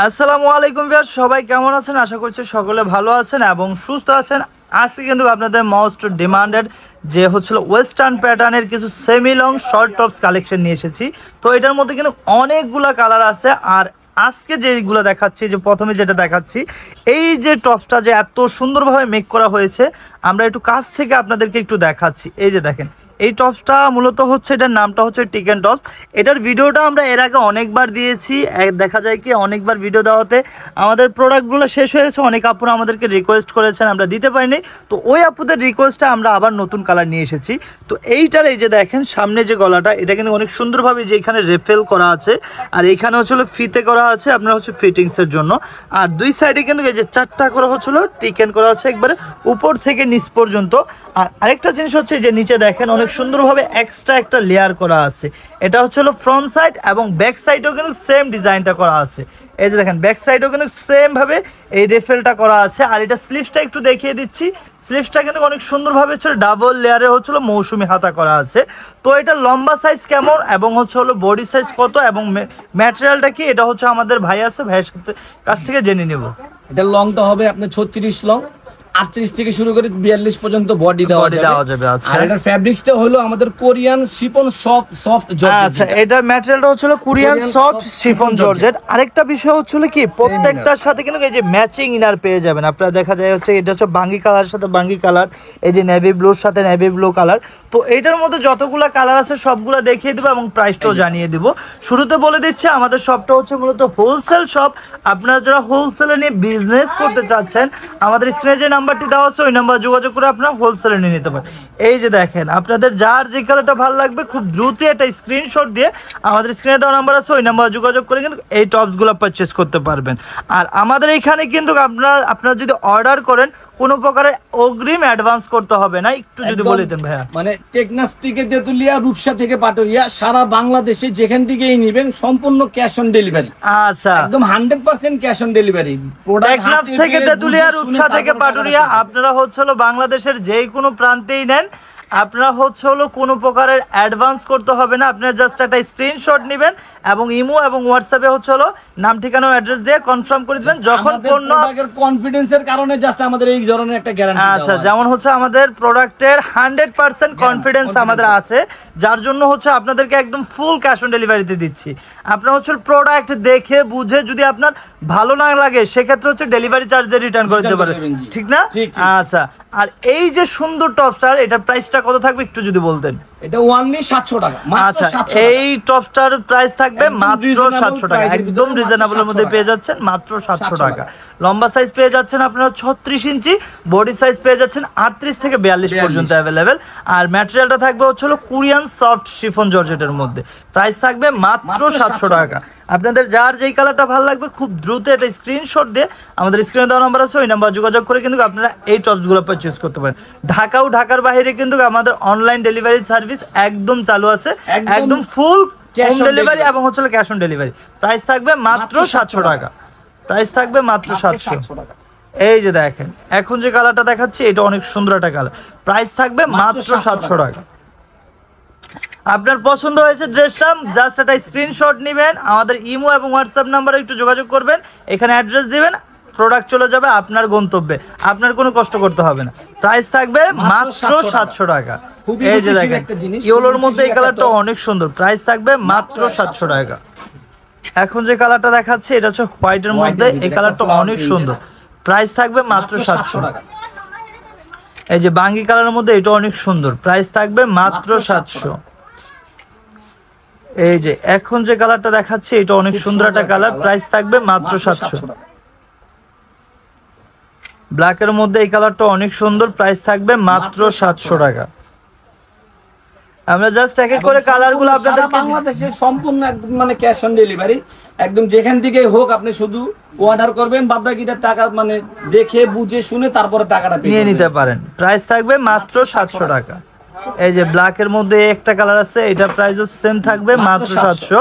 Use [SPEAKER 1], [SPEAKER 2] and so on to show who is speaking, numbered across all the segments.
[SPEAKER 1] আসসালামু আলাইকুম ভিউয়ার্স, সবাই কেমন আছেন? আশা করছি সকলে ভালো আছেন এবং সুস্থ আছেন। আজকে কিন্তু আপনাদের মোস্ট ডিমান্ডেড যে হচ্ছিল ওয়েস্টার্ন প্যাটার্নের কিছু semi long short tops collection নিয়ে এসেছি। তো এটার মধ্যে কিন্তু অনেকগুলো কালার আছে। আর আজকে যেগুলো দেখাচ্ছি, যে প্রথমে যেটা দেখাচ্ছি, এই যে টপসটা যে এত সুন্দরভাবে মেক করা হয়েছে, আমরা একটু কাছ থেকে আপনাদেরকে একটু দেখাচ্ছি। এই যে দেখেন, এই টপসটা মূলত হচ্ছে, এটার নামটা হচ্ছে টিকেন টপস। এটার ভিডিওটা আমরা এর আগে অনেকবার দিয়েছি। দেখা যায় কি অনেকবার ভিডিও দেওয়াতে আমাদের প্রোডাক্টগুলো শেষ হয়েছে। অনেক আপুরা আমাদেরকে রিকোয়েস্ট করেছেন, আমরা দিতে পারিনি। তো ওই আপুদের রিকোয়েস্টে আমরা আবার নতুন কালার নিয়ে এসেছি। তো এইটার এই যে দেখেন সামনে যে গলাটা, এটা কিন্তু অনেক সুন্দরভাবে যে এখানে রেফেল করা আছে, আর এখানে হচ্ছিল ফিতে করা আছে আপনার হচ্ছে ফিটিংসের জন্য। আর দুই সাইডে কিন্তু এই যে চারটা করা হচ্ছিল টিকেন করা আছে একবারে উপর থেকে নিচ পর্যন্ত। আর আরেকটা জিনিস হচ্ছে যে নিচে দেখেন অনেক সুন্দরভাবে এক্সট্রা একটা লেয়ার করা আছে। এটা হচ্ছে হলো ফ্রন্ট সাইড এবং ব্যাক সাইডেও কিন্তু সেম ডিজাইনটা করা আছে। এই যে দেখেন ব্যাক সাইডেও কিন্তু সেম ভাবে এই রেফেলটা করা আছে। আর এটা স্লিভসটা একটু দেখিয়ে দিচ্ছি। স্লিভসটা কিন্তু অনেক সুন্দরভাবে ছিল ডাবল লেয়ারে হচ্ছিল মৌসুমি হাতা করা আছে। তো এটা লম্বা সাইজ কেমন এবং হচ্ছে হলো বডি সাইজ কত এবং ম্যাটেরিয়ালটা কি, এটা হচ্ছে আমাদের ভাই আছে, ভাইয়ের কাছ থেকে জেনে নেব।
[SPEAKER 2] এটা লংটা হবে আপনার 36 লং, 38 থেকে শুরু করে 42 পর্যন্ত বডি দেওয়া যাবে।
[SPEAKER 1] আচ্ছা,
[SPEAKER 2] আর এটার ফ্যাব্রিক্সটা হলো আমাদের কোরিয়ান শিফন সফট জর্জেট।
[SPEAKER 1] আচ্ছা, এটার ম্যাটেরিয়ালটা হচ্ছে কোরিয়ান সফট শিফন জর্জেট। আরেকটা বিষয় হচ্ছে কি প্রত্যেকটার সাথে কিন্তু এই যে ম্যাচিং ইনার পেয়ে যাবেন আপনারা। দেখা যায় হচ্ছে এটা হচ্ছে বাঙ্গি কালারের সাথে বাঙ্গি কালার, এই যে নেভি ব্লুর সাথে নেভি ব্লু কালার। তো এটার মধ্যে যতগুলা কালার আছে সবগুলা দেখিয়ে দেবো এবং প্রাইসটাও জানিয়ে দিব। শুরুতে বলে দিচ্ছি আমাদের শপটা হচ্ছে মূলত হোলসেল শপ। আপনারা যারা হোলসেলে নিয়ে বিজনেস করতে চাচ্ছেন, আমাদের স্ক্রিনে যে নাম্বারটি দেওয়া আছে ওই নাম্বার যোগাযোগ করে আপনারা হোলসেলে নিয়ে নিতে পারেন। এই যে দেখেন আপনাদের যার যে কালারটা ভালো লাগবে খুব দ্রুত একটা স্ক্রিনশট দিয়ে আমাদের স্ক্রিনে দেওয়া নাম্বার আছে ওই নাম্বার যোগাযোগ করে কিন্তু এই টপসগুলো পারচেস করতে পারবেন। আর আমাদের এইখানে কিন্তু আপনারা যদি অর্ডার করেন কোনো প্রকারের অগ্রিম অ্যাডভান্স করতে হবে না। একটু যদি বলে দেন ভাইয়া।
[SPEAKER 2] মানে টেকনাফ থেকে তেতুলিয়া, রূপসা থেকে পাটুরিয়া, সারা বাংলাদেশে যেখান থেকেই নেবেন সম্পূর্ণ ক্যাশ অন ডেলিভারি।
[SPEAKER 1] আচ্ছা,
[SPEAKER 2] একদম 100% ক্যাশ অন ডেলিভারি।
[SPEAKER 1] টেকনাফ থেকে তেতুলিয়া, রূপসা থেকে পাটুরিয়া, আপনারা হচ্ছে হলো বাংলাদেশের যে কোনো প্রান্তেই নেন, আপনারা হচ্ছে হলো কোনো প্রকারের অ্যাডভান্স করতে হবে না। আপনারা জাস্ট একটা স্ক্রিনশট নেবেন এবং ইমো এবং হোয়াটসঅ্যাপে হচ্ছে হলো নাম ঠিকানা অ্যাড্রেস দিয়ে কনফার্ম করে দিবেন। যখন পণ্য
[SPEAKER 2] কনফিডেন্সের কারণে জাস্ট আমাদের এই ধরনের একটা গ্যারান্টি।
[SPEAKER 1] আচ্ছা, যেমন হচ্ছে আমাদের প্রোডাক্টের 100% কনফিডেন্স আমাদের আছে, যার জন্য হচ্ছে আপনাদেরকে একদম ফুল ক্যাশ অন ডেলিভারিতে দিচ্ছি। আপনার হচ্ছে প্রোডাক্ট দেখে বুঝে যদি আপনার ভালো না লাগে সেক্ষেত্রে হচ্ছে ডেলিভারি চার্জ দিয়ে রিটার্ন করে দিতে পারেন, ঠিক না? আচ্ছা, আর এই যে সুন্দর টপস্টার, এটার প্রাইসটা কত থাকবে একটু যদি বলতেন।
[SPEAKER 2] এটা ওনলি 700 টাকা।
[SPEAKER 1] আচ্ছা, এই টপস্টার প্রাইস থাকবে মাত্র 700 টাকা। একদম রিজনেবলের মধ্যে পেয়ে যাচ্ছেন মাত্র 700 টাকা। লম্বা সাইজ পেয়ে যাচ্ছেন আপনারা 36 ইঞ্চি, বডি সাইজ পেয়ে যাচ্ছেন 38 থেকে 42 পর্যন্ত অ্যাভেলেবেল। আর ম্যাটেরিয়ালটা থাকবে হচ্ছে হলো কোরিয়ান সফট শিফন জর্জেটের মধ্যে। প্রাইস থাকবে মাত্র 700 টাকা। আপনাদের যার যেই কালারটা ভালো লাগবে খুব দ্রুত একটা স্ক্রিনশট দিয়ে আমাদের স্ক্রিনে দেওয়া নাম্বার আছে ওই নাম্বার যোগাযোগ করে কিন্তু আপনারা এই টপসগুলো পারচেজ করতে পারেন। ঢাকা ও ঢাকার বাইরে কিন্তু আমাদের অনলাইন ডেলিভারি সার্ভিস একদম চালু আছে, একদম ফুল হোম ডেলিভারি এবং হচ্ছে ক্যাশ অন ডেলিভারি। প্রাইস থাকবে মাত্র 700 টাকা। প্রাইস থাকবে মাত্র 700 টাকা। এই যে দেখেন এখন যে কালারটা দেখাচ্ছি এটা অনেক সুন্দর একটা কালার। প্রাইস থাকবে মাত্র 700 টাকা। আপনার পছন্দ হয়েছে ড্রেসটা, জাস্ট একটা স্ক্রিনশট নেবেন, আমাদের ইমো এবং হোয়াটসঅ্যাপ নাম্বারে একটু যোগাযোগ করবেন, এখানে অ্যাড্রেস দিবেন, প্রোডাক্ট চলে যাবে আপনার গন্তব্যে, আপনার কোনো কষ্ট করতে হবে না। প্রাইস থাকবে মাত্র 700 টাকা। এই যে দেখেন ইয়েলোর মধ্যে এই কালারটা অনেক সুন্দর। প্রাইস থাকবে মাত্র 700 টাকা। এখন যে কালারটা দেখাচ্ছে এটা হচ্ছে হোয়াইটের মধ্যে, এই কালারটা অনেক সুন্দর। প্রাইস থাকবে মাত্র 700 টাকা। এই যে বাঙ্গি কালারের মধ্যে এটা অনেক সুন্দর। প্রাইস থাকবে মাত্র 700। এই যে এখন যে কালারটা দেখাচ্ছে এটা অনেক সুন্দর একটা কালার। প্রাইস থাকবে মাত্র 700। ব্ল্যাকের মধ্যে এই কালারটা অনেক সুন্দর। প্রাইস থাকবে মাত্র 700 টাকা। আমরা জাস্ট এক এক করে কালারগুলো আপনাদেরকে
[SPEAKER 2] বাংলাদেশে সম্পূর্ণ একদম মানে ক্যাশ অন ডেলিভারি। একদম যেখান থেকে হোক আপনি শুধু অর্ডার করবেন, বাদবাকিটা টাকা মানে দেখে বুঝে শুনে তারপরে টাকাটা
[SPEAKER 1] নিয়ে নিতে পারেন। প্রাইস থাকবে মাত্র 700 টাকা। এই যে ব্ল্যাকের মধ্যে একটা কালার আছে, এটা প্রাইসও সেম থাকবে মাত্র 700।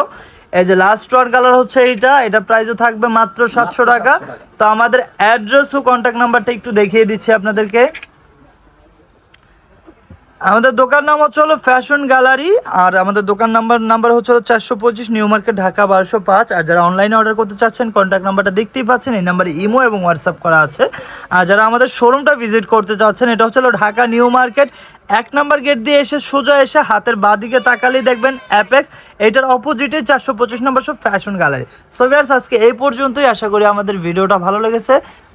[SPEAKER 1] এই যে লাস্ট ওয়ান কালার হচ্ছে এটা প্রাইসও থাকবে মাত্র 700 টাকা। তো আমাদের অ্যাড্রেস ও কন্ট্যাক্ট নাম্বারটা একটু দেখিয়ে দিচ্ছি আপনাদেরকে। আমাদের দোকান নাম হচ্ছে হলো ফ্যাশন গ্যালারি, আর আমাদের দোকান নাম্বার হচ্ছে হলো 425 নিউ মার্কেট, ঢাকা 1205। আর যারা অনলাইনে অর্ডার করতে চাচ্ছেন কন্ট্যাক্ট নাম্বারটা দেখতেই পাচ্ছেন, এই নাম্বারে ইমো এবং হোয়াটসঅ্যাপ করা আছে। আর যারা আমাদের শোরুমটা ভিজিট করতে চাচ্ছেন, এটা হচ্ছে হলো ঢাকা নিউ মার্কেট 1 নম্বর গেট দিয়ে এসে সোজা এসে হাতের বাঁ দিকে তাকালেই দেখবেন অ্যাপেক্স, এটার অপোজিটে 425 নম্বর সব ফ্যাশন গ্যালারি। সো ভিউয়ার্স, আজকে এই পর্যন্তই। আশা করি আমাদের ভিডিওটা ভালো লেগেছে।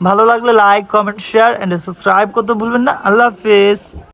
[SPEAKER 1] ভালো লাগলে like, comment, share and subscribe করতে ভুলবেন না। আল্লাহ হাফেজ।